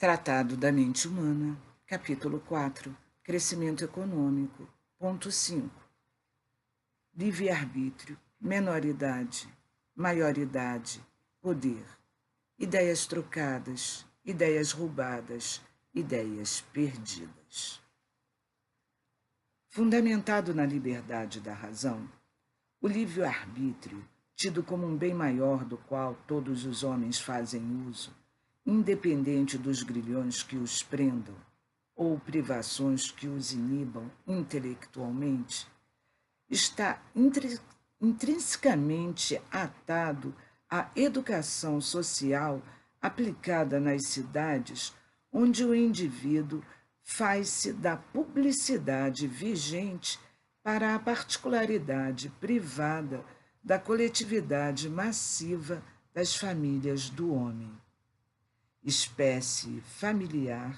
Tratado da Mente Humana, capítulo 4, Crescimento Econômico, ponto 5. Livre-arbítrio, menoridade, maioridade, poder, ideias trocadas, ideias roubadas, ideias perdidas. Fundamentado na liberdade da razão, o livre-arbítrio, tido como um bem maior do qual todos os homens fazem uso, independente dos grilhões que os prendam ou privações que os inibam intelectualmente, está intrinsecamente atado à educação social aplicada nas cidades, onde o indivíduo faz-se da publicidade vigente para a particularidade privada da coletividade massiva das famílias do homem. Espécie familiar,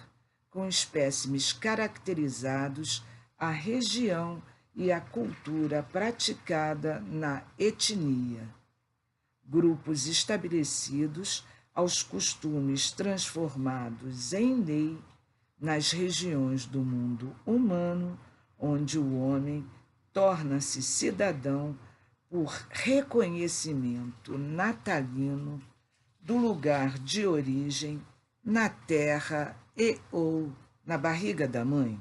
com espécimes caracterizados a região e a cultura praticada na etnia. Grupos estabelecidos aos costumes transformados em lei nas regiões do mundo humano, onde o homem torna-se cidadão por reconhecimento natalino do lugar de origem na terra e ou na barriga da mãe.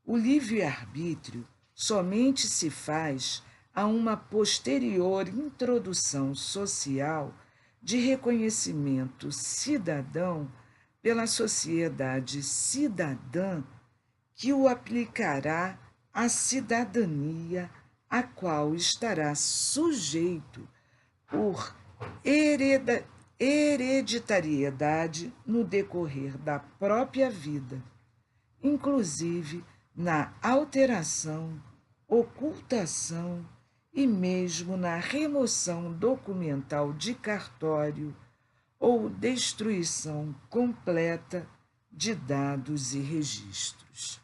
O livre-arbítrio somente se faz a uma posterior introdução social de reconhecimento cidadão pela sociedade cidadã que o aplicará à cidadania a qual estará sujeito por hereditariedade no decorrer da própria vida, inclusive na alteração, ocultação e mesmo na remoção documental de cartório ou destruição completa de dados e registros.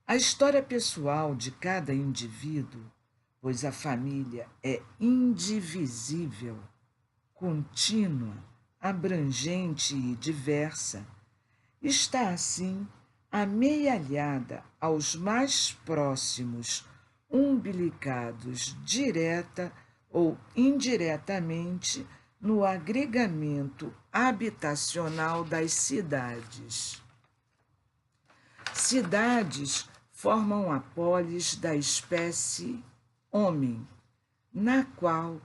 A história pessoal de cada indivíduo, pois a família é indivisível, contínua, abrangente e diversa, está assim amealhada aos mais próximos umbilicados direta ou indiretamente no agregamento habitacional das cidades. Cidades formam a polis da espécie homem, na qual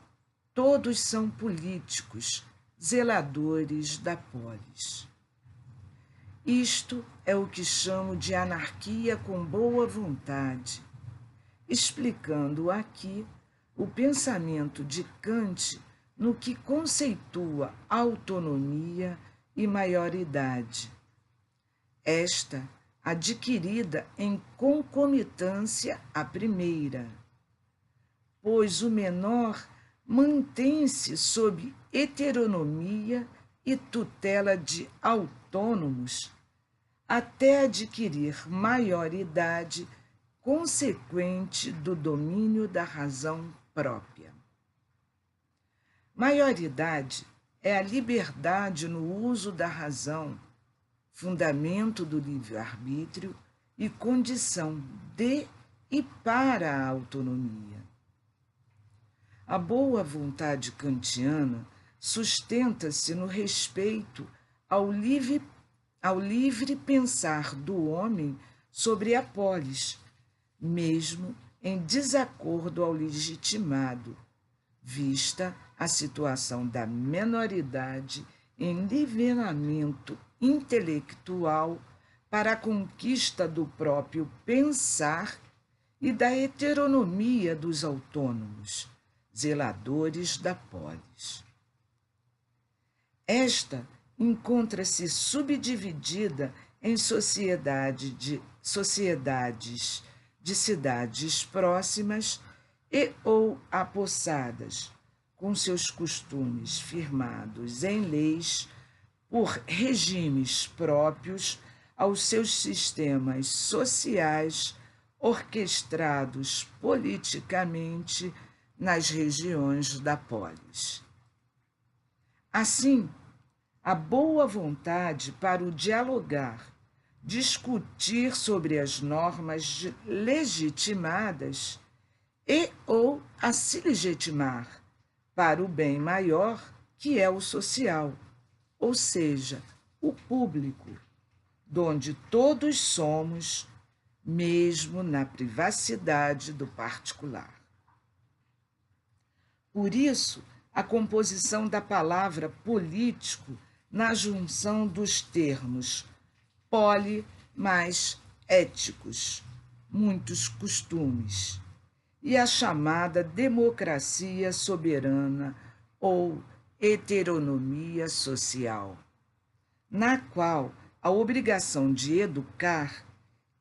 todos são políticos, zeladores da polis. Isto é o que chamo de anarquia com boa vontade, explicando aqui o pensamento de Kant no que conceitua autonomia e maioridade. Esta adquirida em concomitância à primeira, pois o menor mantém-se sob heteronomia e tutela de autônomos até adquirir maioridade consequente do domínio da razão própria. Maioridade é a liberdade no uso da razão, fundamento do livre-arbítrio e condição de e para a autonomia. A boa vontade kantiana sustenta-se no respeito ao livre pensar do homem sobre a polis, mesmo em desacordo ao legitimado, vista a situação da menoridade em nivelamento intelectual para a conquista do próprio pensar e da heteronomia dos autônomos, zeladores da polis. Esta encontra-se subdividida em sociedades de cidades próximas e ou apossadas, com seus costumes firmados em leis por regimes próprios aos seus sistemas sociais orquestrados politicamente nas regiões da polis. Assim, a boa vontade para o dialogar, discutir sobre as normas legitimadas e ou a se legitimar para o bem maior, que é o social, ou seja, o público, donde todos somos, mesmo na privacidade do particular. Por isso, a composição da palavra político na junção dos termos poli mais éticos, muitos costumes, e a chamada democracia soberana ou heteronomia social, na qual a obrigação de educar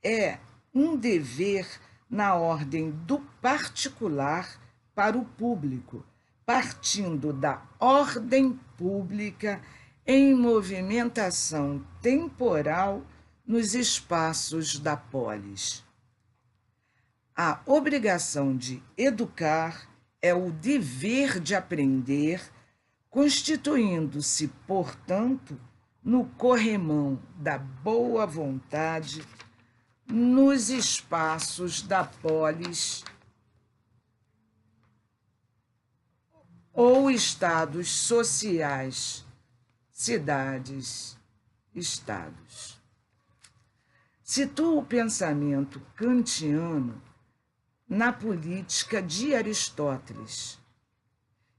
é um dever na ordem do particular para o público, partindo da ordem pública em movimentação temporal nos espaços da polis. A obrigação de educar é o dever de aprender, constituindo-se, portanto, no corremão da boa vontade nos espaços da polis ou estados sociais, cidades, estados. Situa o pensamento kantiano na política de Aristóteles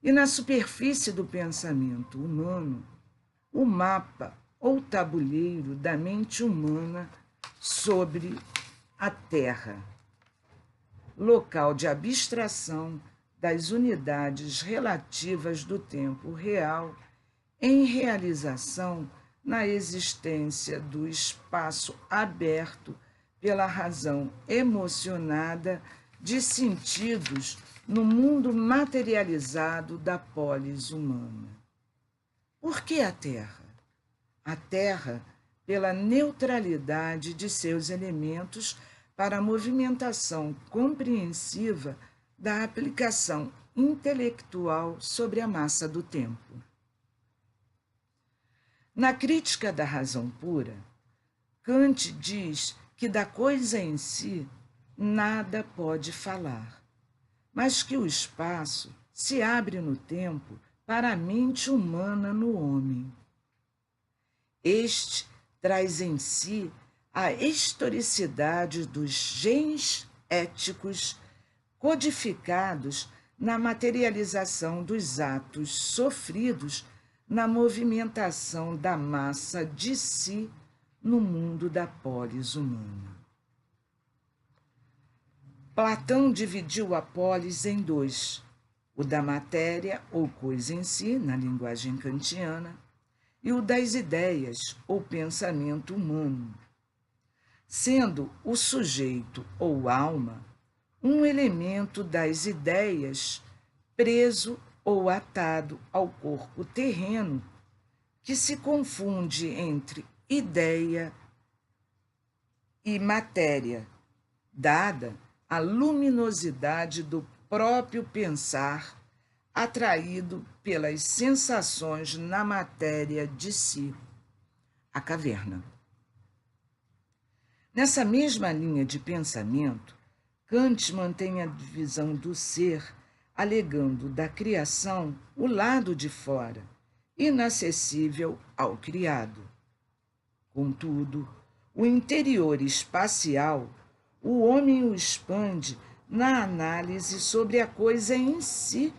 e na superfície do pensamento humano, o mapa ou tabuleiro da mente humana sobre a Terra, local de abstração das unidades relativas do tempo real em realização na existência do espaço aberto pela razão emocionada de sentidos no mundo materializado da polis humana. Por que a Terra? A Terra, pela neutralidade de seus elementos para a movimentação compreensiva da aplicação intelectual sobre a massa do tempo. Na crítica da razão pura, Kant diz que da coisa em si nada pode falar, mas que o espaço se abre no tempo para a mente humana no homem. Este traz em si a historicidade dos genes éticos codificados na materialização dos atos sofridos na movimentação da massa de si no mundo da polis humana. Platão dividiu a polis em dois, o da matéria ou coisa em si, na linguagem kantiana, e o das ideias ou pensamento humano, sendo o sujeito ou alma um elemento das ideias preso ou atado ao corpo terreno, que se confunde entre ideia e matéria, dada a luminosidade do próprio pensar, atraído pelas sensações na matéria de si, a caverna. Nessa mesma linha de pensamento, Kant mantém a divisão do ser, alegando da criação o lado de fora, inacessível ao criado. Contudo, o interior espacial, o homem o expande na análise sobre a coisa em si,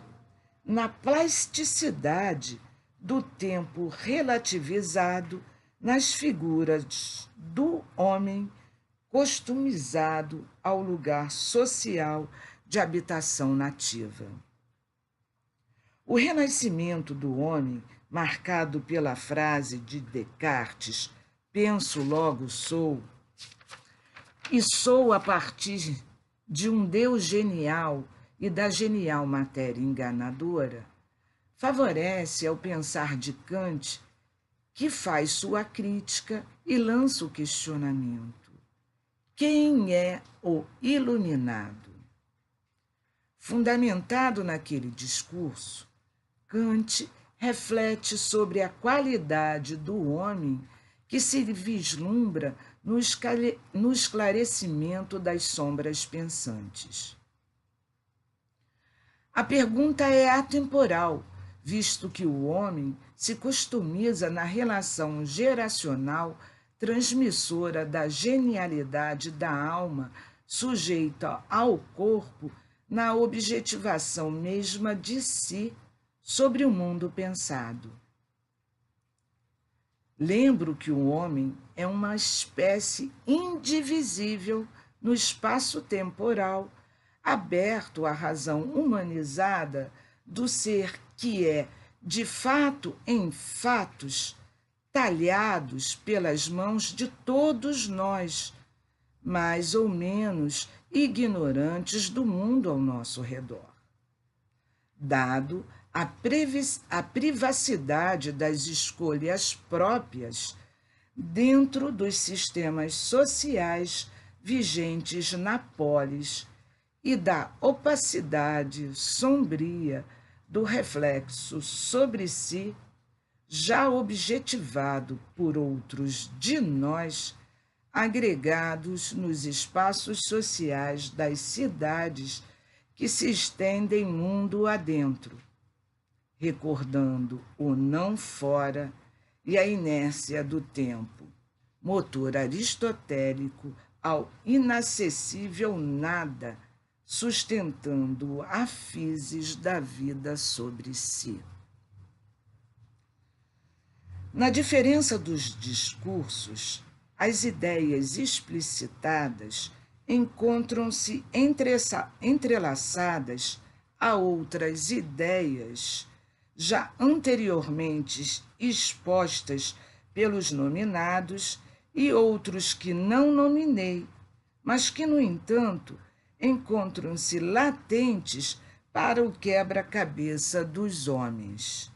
na plasticidade do tempo relativizado nas figuras do homem customizado ao lugar social de habitação nativa. O renascimento do homem, marcado pela frase de Descartes, penso, logo sou, e sou a partir de um Deus genial e da genial matéria enganadora, favorece ao pensar de Kant, que faz sua crítica e lança o questionamento. Quem é o iluminado? Fundamentado naquele discurso, Kant reflete sobre a qualidade do homem que se vislumbra no esclarecimento das sombras pensantes. A pergunta é atemporal, visto que o homem se customiza na relação geracional transmissora da genialidade da alma sujeita ao corpo na objetivação mesma de si sobre o mundo pensado. Lembro que o homem é uma espécie indivisível no espaço temporal, aberto à razão humanizada do ser que é, de fato em fatos, talhados pelas mãos de todos nós, mais ou menos ignorantes do mundo ao nosso redor. Dado a privacidade das escolhas próprias dentro dos sistemas sociais vigentes na polis e da opacidade sombria do reflexo sobre si, já objetivado por outros de nós, agregados nos espaços sociais das cidades que se estendem mundo adentro, recordando o não fora e a inércia do tempo, motor aristotélico ao inacessível nada, sustentando a physis da vida sobre si. Na diferença dos discursos, as ideias explicitadas encontram-se entrelaçadas a outras ideias já anteriormente expostas pelos nominados e outros que não nominei, mas que, no entanto, encontram-se latentes para o quebra-cabeça dos homens.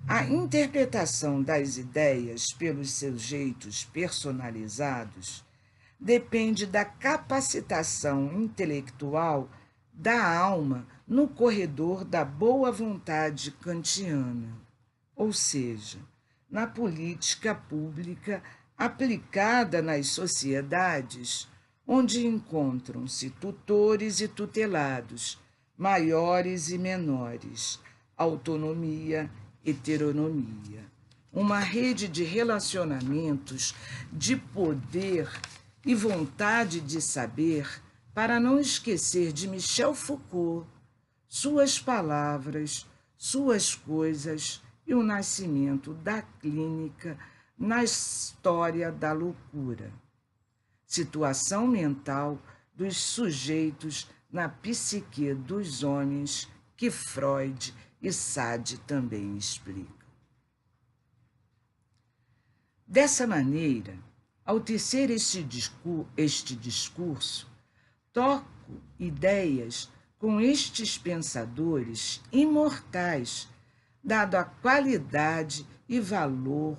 A interpretação das ideias pelos seus jeitos personalizados depende da capacitação intelectual da alma no corredor da boa vontade kantiana, ou seja, na política pública aplicada nas sociedades onde encontram-se tutores e tutelados, maiores e menores, autonomia, heteronomia, uma rede de relacionamentos de poder e vontade de saber, para não esquecer de Michel Foucault, suas palavras, suas coisas e o nascimento da clínica na história da loucura. Situação mental dos sujeitos na psique dos homens que Freud e Sade também explicam. Dessa maneira, ao tecer este discurso, toco ideias com estes pensadores imortais, dado a qualidade e valor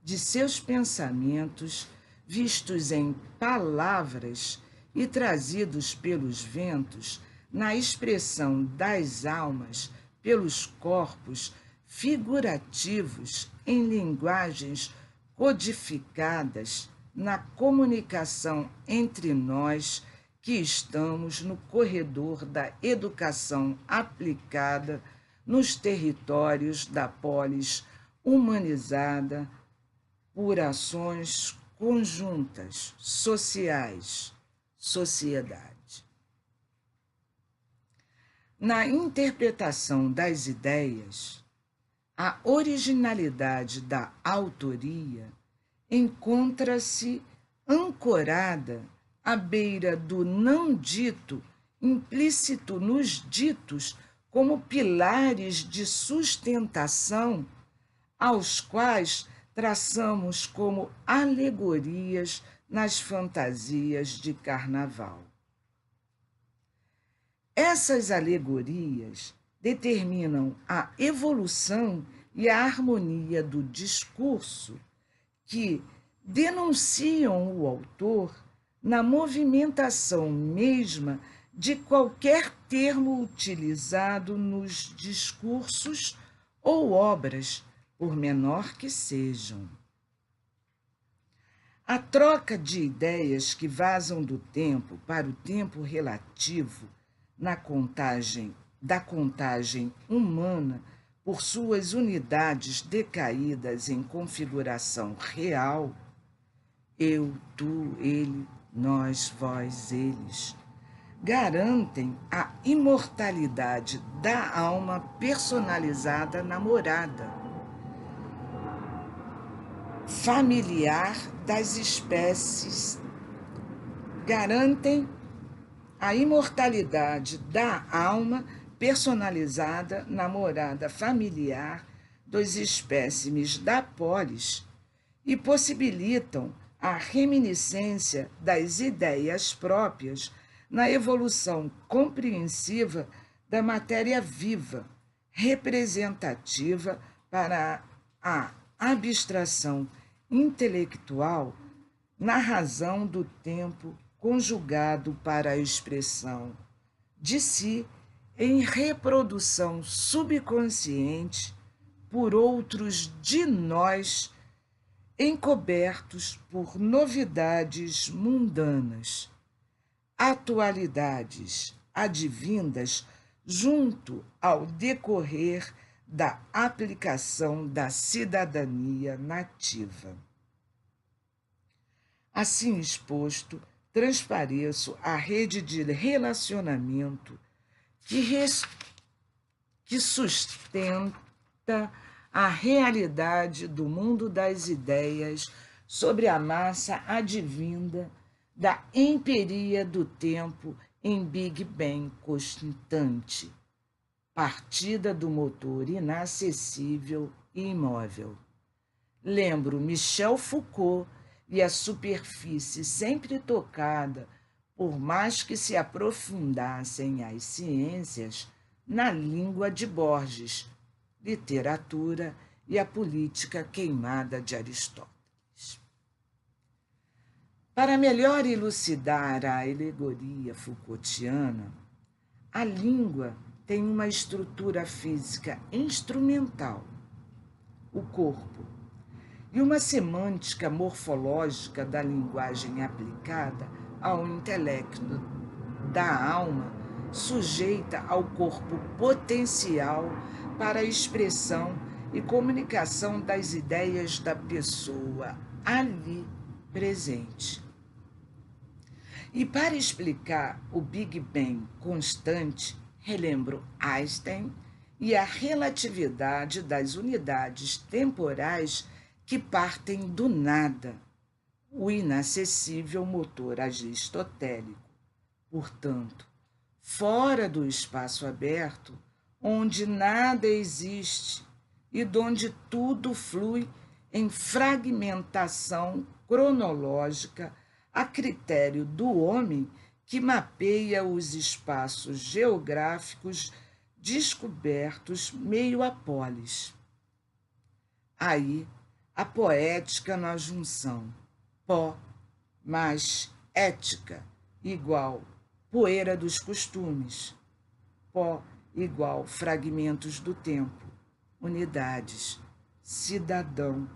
de seus pensamentos vistos em palavras e trazidos pelos ventos na expressão das almas pelos corpos figurativos em linguagens codificadas na comunicação entre nós que estamos no corredor da educação aplicada nos territórios da polis humanizada por ações conjuntas, sociais, sociedade. Na interpretação das ideias, a originalidade da autoria encontra-se ancorada à beira do não dito, implícito nos ditos como pilares de sustentação, aos quais traçamos como alegorias nas fantasias de carnaval. Essas alegorias determinam a evolução e a harmonia do discurso que denunciam o autor na movimentação mesma de qualquer termo utilizado nos discursos ou obras, por menor que sejam. A troca de ideias que vazam do tempo para o tempo relativo da contagem humana por suas unidades decaídas em configuração real, eu, tu, ele, nós, vós, eles, garantem a imortalidade da alma personalizada na morada familiar das espécies, garantem a imortalidade da alma personalizada na morada familiar dos espécimes da polis e possibilitam a reminiscência das ideias próprias na evolução compreensiva da matéria viva, representativa para a abstração intelectual na razão do tempo conjugado para a expressão de si em reprodução subconsciente por outros de nós, encobertos por novidades mundanas, atualidades advindas junto ao decorrer da aplicação da cidadania nativa. Assim exposto, transpareço a rede de relacionamento que sustenta a realidade do mundo das ideias sobre a massa advinda da empiria do tempo em Big Bang constante, partida do motor inacessível e imóvel. Lembro Michel Foucault e a superfície sempre tocada, por mais que se aprofundassem as ciências, na língua de Borges, literatura e a política queimada de Aristóteles. Para melhor elucidar a alegoria Foucaultiana, a língua tem uma estrutura física instrumental, o corpo, e uma semântica morfológica da linguagem aplicada ao intelecto da alma, sujeita ao corpo potencial para a expressão e comunicação das ideias da pessoa ali presente. E para explicar o Big Bang constante, relembro Einstein e a relatividade das unidades temporais que partem do nada, o inacessível motor aristotélico, portanto, fora do espaço aberto, onde nada existe e donde tudo flui em fragmentação cronológica a critério do homem que mapeia os espaços geográficos descobertos meio a polis. Aí, a poética na junção, pó mais ética igual poeira dos costumes, pó igual fragmentos do tempo, unidades, cidadão,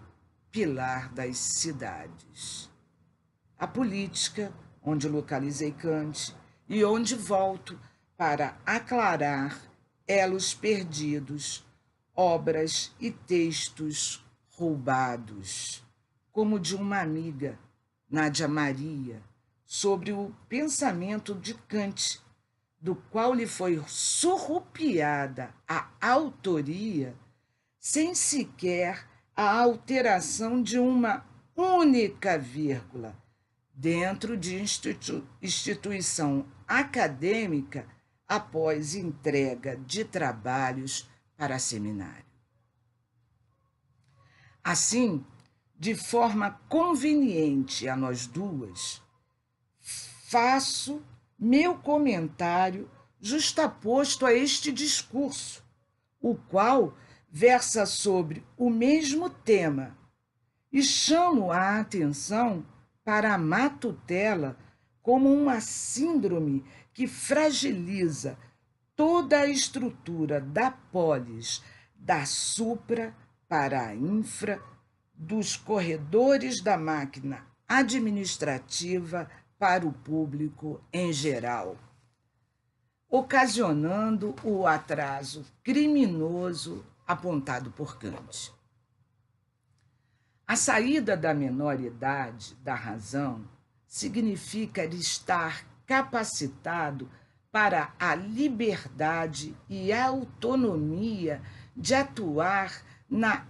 pilar das cidades. A política, onde localizei Kant e onde volto para aclarar elos perdidos, obras e textos roubados, como de uma amiga, Nádia Maria, sobre o pensamento de Kant, do qual lhe foi surrupiada a autoria, sem sequer a alteração de uma única vírgula, dentro de instituição acadêmica após entrega de trabalhos para seminário. Assim, de forma conveniente a nós duas, faço meu comentário justaposto a este discurso, o qual versa sobre o mesmo tema, e chamo a atenção para a má tutela como uma síndrome que fragiliza toda a estrutura da polis da supra para a infra, dos corredores da máquina administrativa para o público em geral, ocasionando o atraso criminoso apontado por Kant. A saída da menoridade da razão significa estar capacitado para a liberdade e a autonomia de atuar na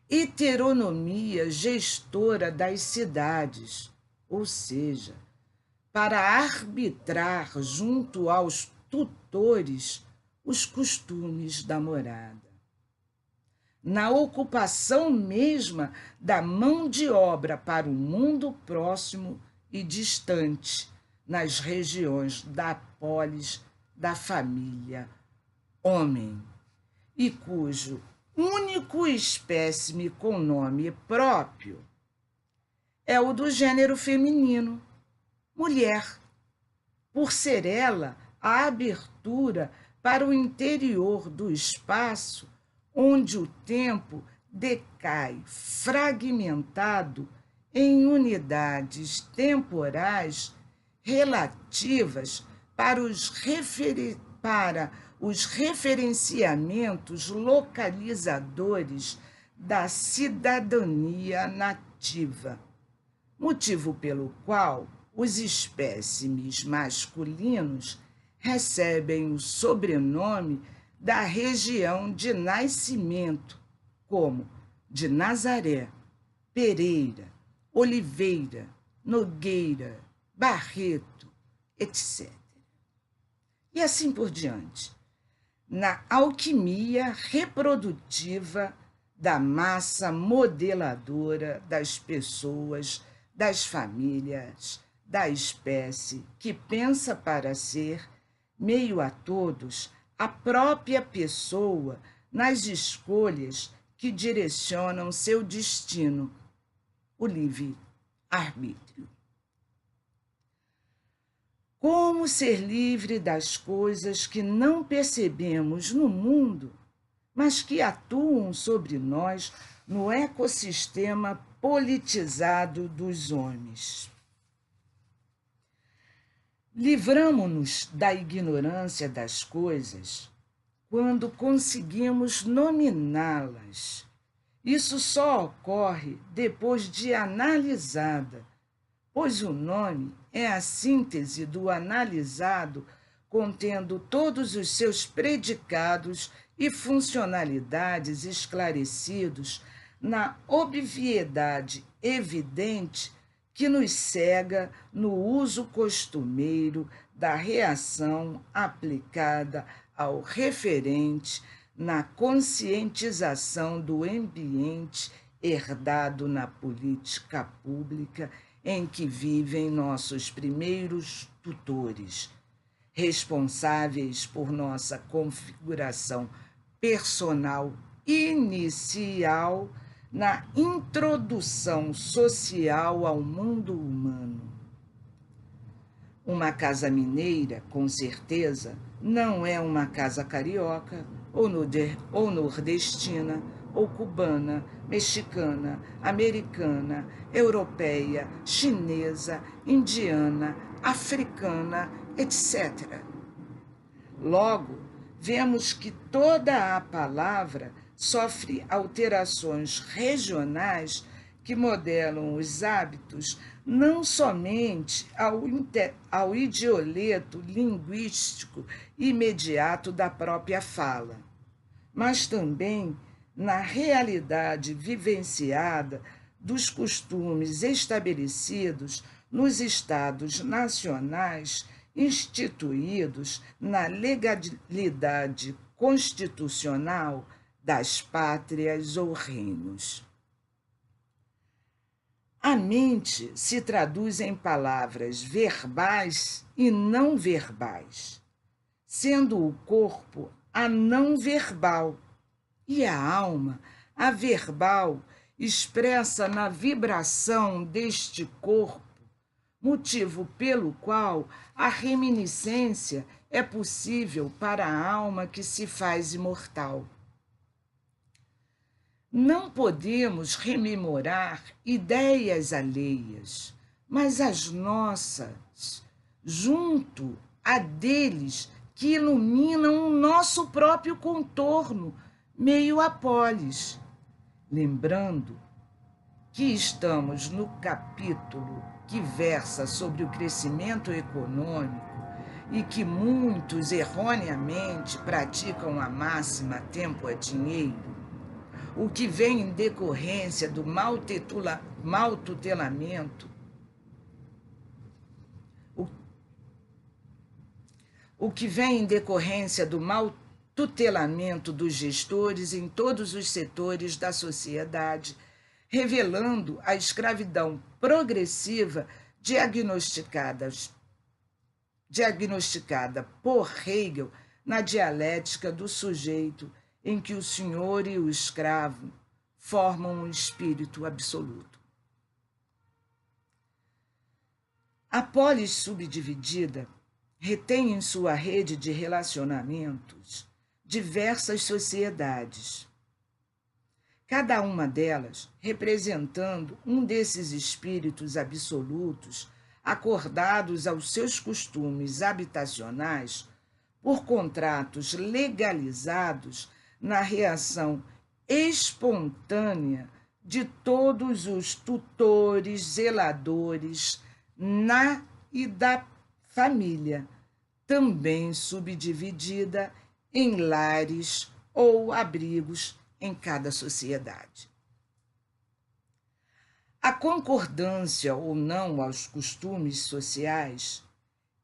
heteronomia gestora das cidades, ou seja, para arbitrar junto aos tutores os costumes da morada. Na ocupação mesma da mão de obra para o mundo próximo e distante, nas regiões da polis da família homem, e cujo único espécime com nome próprio é o do gênero feminino, mulher, por ser ela a abertura para o interior do espaço onde o tempo decai fragmentado em unidades temporais relativas para os referenciamentos localizadores da cidadania nativa, motivo pelo qual os espécimes masculinos recebem o sobrenome da região de nascimento, como de Nazaré, Pereira, Oliveira, Nogueira, Barreto, etc. E assim por diante, na alquimia reprodutiva da massa modeladora das pessoas, das famílias, da espécie que pensa para ser, meio a todos, a própria pessoa nas escolhas que direcionam seu destino, o livre-arbítrio. Como ser livre das coisas que não percebemos no mundo, mas que atuam sobre nós no ecossistema politizado dos homens? Livramo-nos da ignorância das coisas quando conseguimos nominá-las. Isso só ocorre depois de analisada, pois o nome é a síntese do analisado, contendo todos os seus predicados e funcionalidades esclarecidos na obviedade evidente que nos cega no uso costumeiro da reação aplicada ao referente na conscientização do ambiente herdado na política pública em que vivem nossos primeiros tutores, responsáveis por nossa configuração personal inicial na introdução social ao mundo humano. Uma casa mineira, com certeza, não é uma casa carioca, ou nordestina, ou cubana, mexicana, americana, europeia, chinesa, indiana, africana, etc. Logo, vemos que toda a palavra sofre alterações regionais que modelam os hábitos não somente ao idioleto linguístico imediato da própria fala, mas também na realidade vivenciada dos costumes estabelecidos nos estados nacionais instituídos na legalidade constitucional das pátrias ou reinos. A mente se traduz em palavras verbais e não verbais, sendo o corpo a não verbal e a alma a verbal expressa na vibração deste corpo, motivo pelo qual a reminiscência é possível para a alma que se faz imortal. Não podemos rememorar ideias alheias, mas as nossas, junto a deles que iluminam o nosso próprio contorno, meio a polis. Lembrando que estamos no capítulo que versa sobre o crescimento econômico e que muitos erroneamente praticam a máxima tempo é dinheiro, o que vem em decorrência do mau tutelamento, o que vem em decorrência do mau tutelamento dos gestores em todos os setores da sociedade, revelando a escravidão progressiva diagnosticada por Hegel na dialética do sujeito, em que o senhor e o escravo formam um espírito absoluto. A polis subdividida retém em sua rede de relacionamentos diversas sociedades, cada uma delas representando um desses espíritos absolutos acordados aos seus costumes habitacionais por contratos legalizados na reação espontânea de todos os tutores, zeladores na e da família, também subdividida em lares ou abrigos em cada sociedade. A concordância ou não aos costumes sociais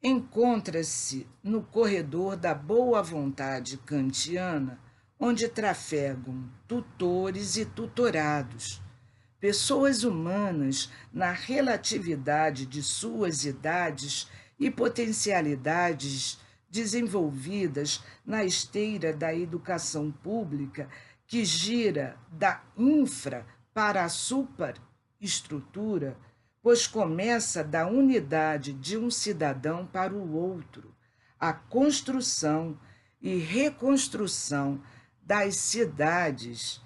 encontra-se no corredor da boa vontade kantiana, onde trafegam tutores e tutorados, pessoas humanas na relatividade de suas idades e potencialidades desenvolvidas na esteira da educação pública que gira da infra para a superestrutura, pois começa da unidade de um cidadão para o outro, a construção e reconstrução das cidades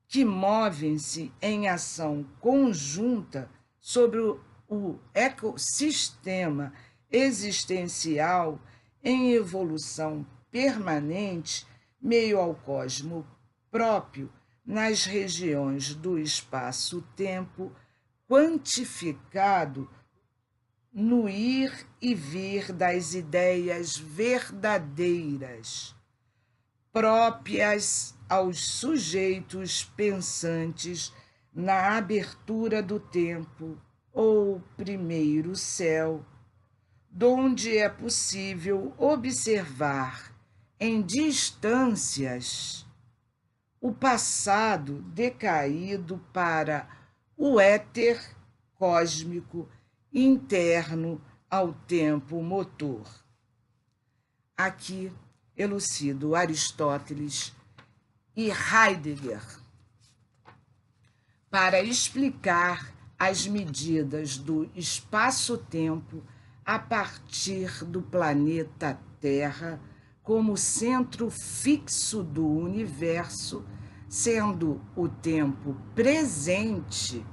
que movem-se em ação conjunta sobre o ecossistema existencial em evolução permanente, meio ao cosmo próprio, nas regiões do espaço-tempo, quantificado no ir e vir das ideias verdadeiras, próprias aos sujeitos pensantes na abertura do tempo ou primeiro céu, donde é possível observar em distâncias o passado decaído para o éter cósmico interno ao tempo motor. Aqui elucido Aristóteles e Heidegger para explicar as medidas do espaço-tempo a partir do planeta Terra como centro fixo do universo, sendo o tempo presente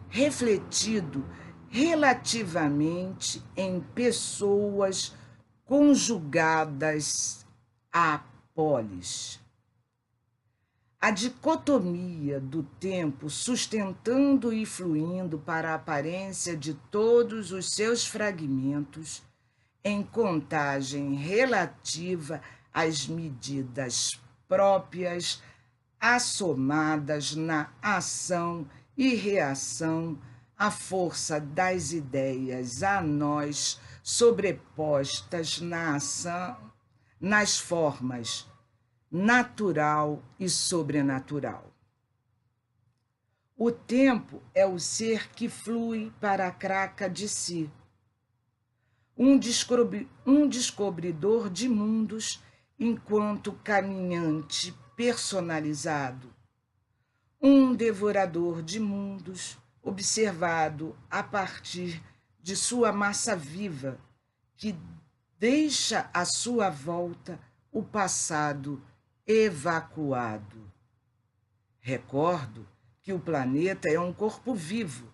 refletido relativamente em pessoas conjugadas à polis. A dicotomia do tempo sustentando e fluindo para a aparência de todos os seus fragmentos em contagem relativa às medidas próprias assomadas na ação e reação à força das ideias a nós sobrepostas na ação, nas formas natural e sobrenatural. O tempo é o ser que flui para a craca de si, um descobridor de mundos enquanto caminhante personalizado, um devorador de mundos observado a partir de sua massa viva, que deixa à sua volta o passado evacuado. Recordo que o planeta é um corpo vivo,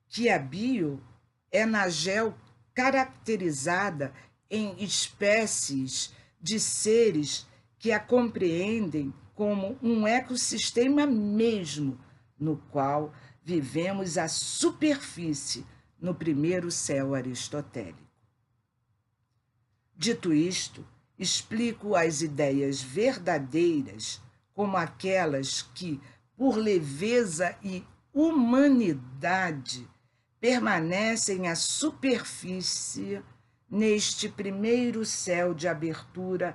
que a bio é na geo caracterizada em espécies de seres que a compreendem como um ecossistema mesmo, no qual vivemos à superfície no primeiro céu aristotélico. Dito isto, explico as ideias verdadeiras como aquelas que, por leveza e humanidade, permanecem à superfície neste primeiro céu de abertura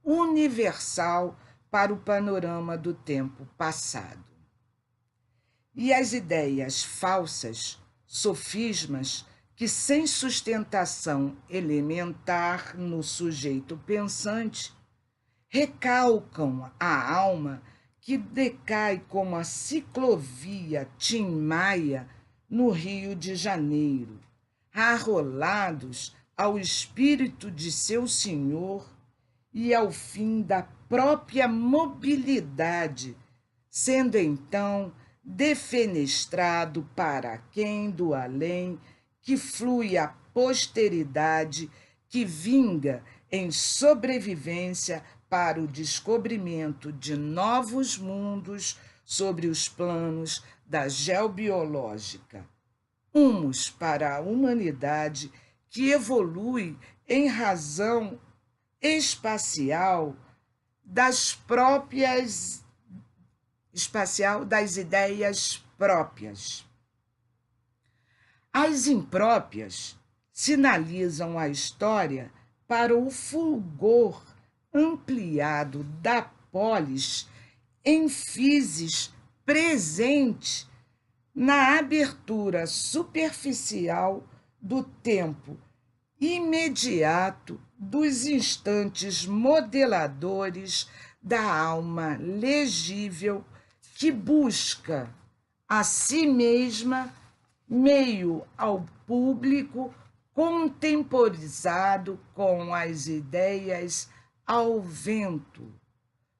universal para o panorama do tempo passado. E as ideias falsas, sofismas, que sem sustentação elementar no sujeito pensante, recalcam a alma que decai como a ciclovia Tim Maia no Rio de Janeiro, arrolados ao espírito de seu senhor e ao fim da própria mobilidade, sendo então defenestrado para aquém do além, que flui a posteridade, que vinga em sobrevivência para o descobrimento de novos mundos sobre os planos da geobiológica. Humus para a humanidade que evolui em razão espacial das ideias próprias. As impróprias sinalizam a história para o fulgor ampliado da polis em physis presente na abertura superficial do tempo imediato dos instantes modeladores da alma legível que busca a si mesma meio ao público contemporizado com as ideias ao vento,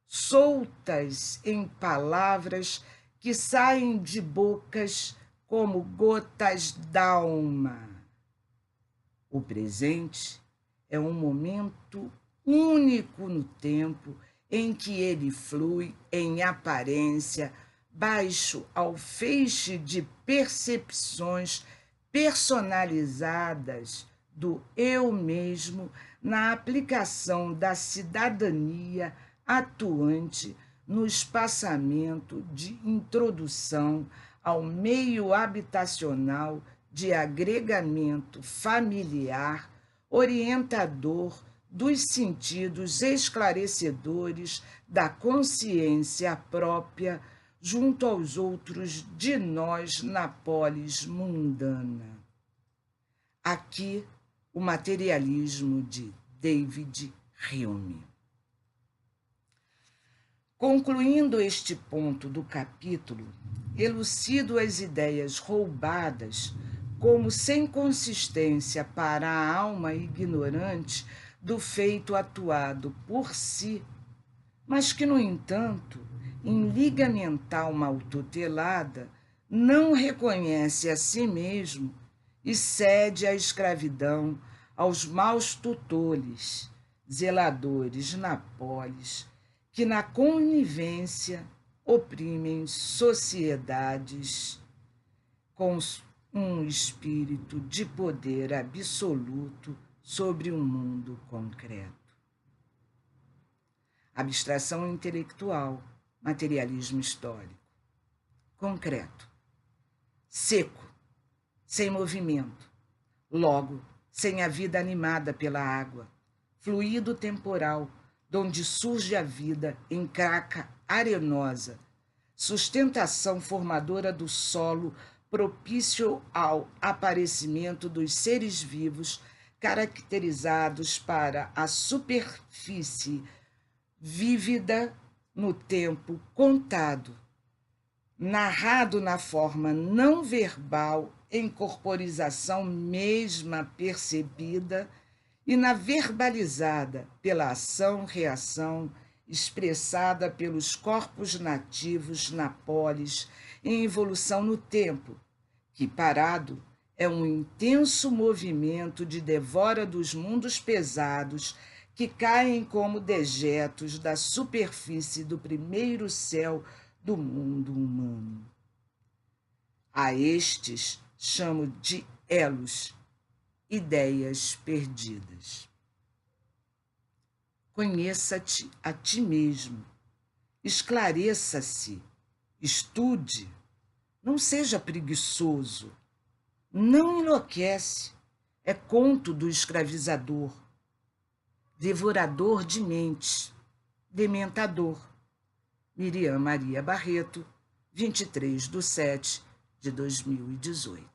soltas em palavras que saem de bocas como gotas d'alma. O presente é um momento único no tempo em que ele flui em aparência baixo ao feixe de percepções personalizadas do eu mesmo na aplicação da cidadania atuante no espaçamento de introdução ao meio habitacional de agregamento familiar, orientador dos sentidos esclarecedores da consciência própria junto aos outros de nós na polis mundana. Aqui, o materialismo de David Hume. Concluindo este ponto do capítulo, elucido as ideias roubadas como sem consistência para a alma ignorante do feito atuado por si, mas que, no entanto, em liga mental mal tutelada, não reconhece a si mesmo e cede à escravidão aos maus tutores, zeladores na polis, que na conivência oprimem sociedades com um espírito de poder absoluto sobre um mundo concreto. Abstração intelectual, materialismo histórico. Concreto. Seco, sem movimento. Logo, sem a vida animada pela água. Fluido temporal, donde surge a vida em craca arenosa. Sustentação formadora do solo propício ao aparecimento dos seres vivos caracterizados para a superfície vívida no tempo contado, narrado na forma não verbal em corporização mesma percebida e na verbalizada pela ação, reação expressada pelos corpos nativos na polis em evolução no tempo, que, parado, é um intenso movimento de devora dos mundos pesados que caem como dejetos da superfície do primeiro céu do mundo humano. A estes chamo de elos, ideias perdidas. Conheça-te a ti mesmo, esclareça-se, estude, não seja preguiçoso, não enlouquece, é conto do escravizador, devorador de mentes, dementador. Miriam Maria Barreto, 23/7/2018.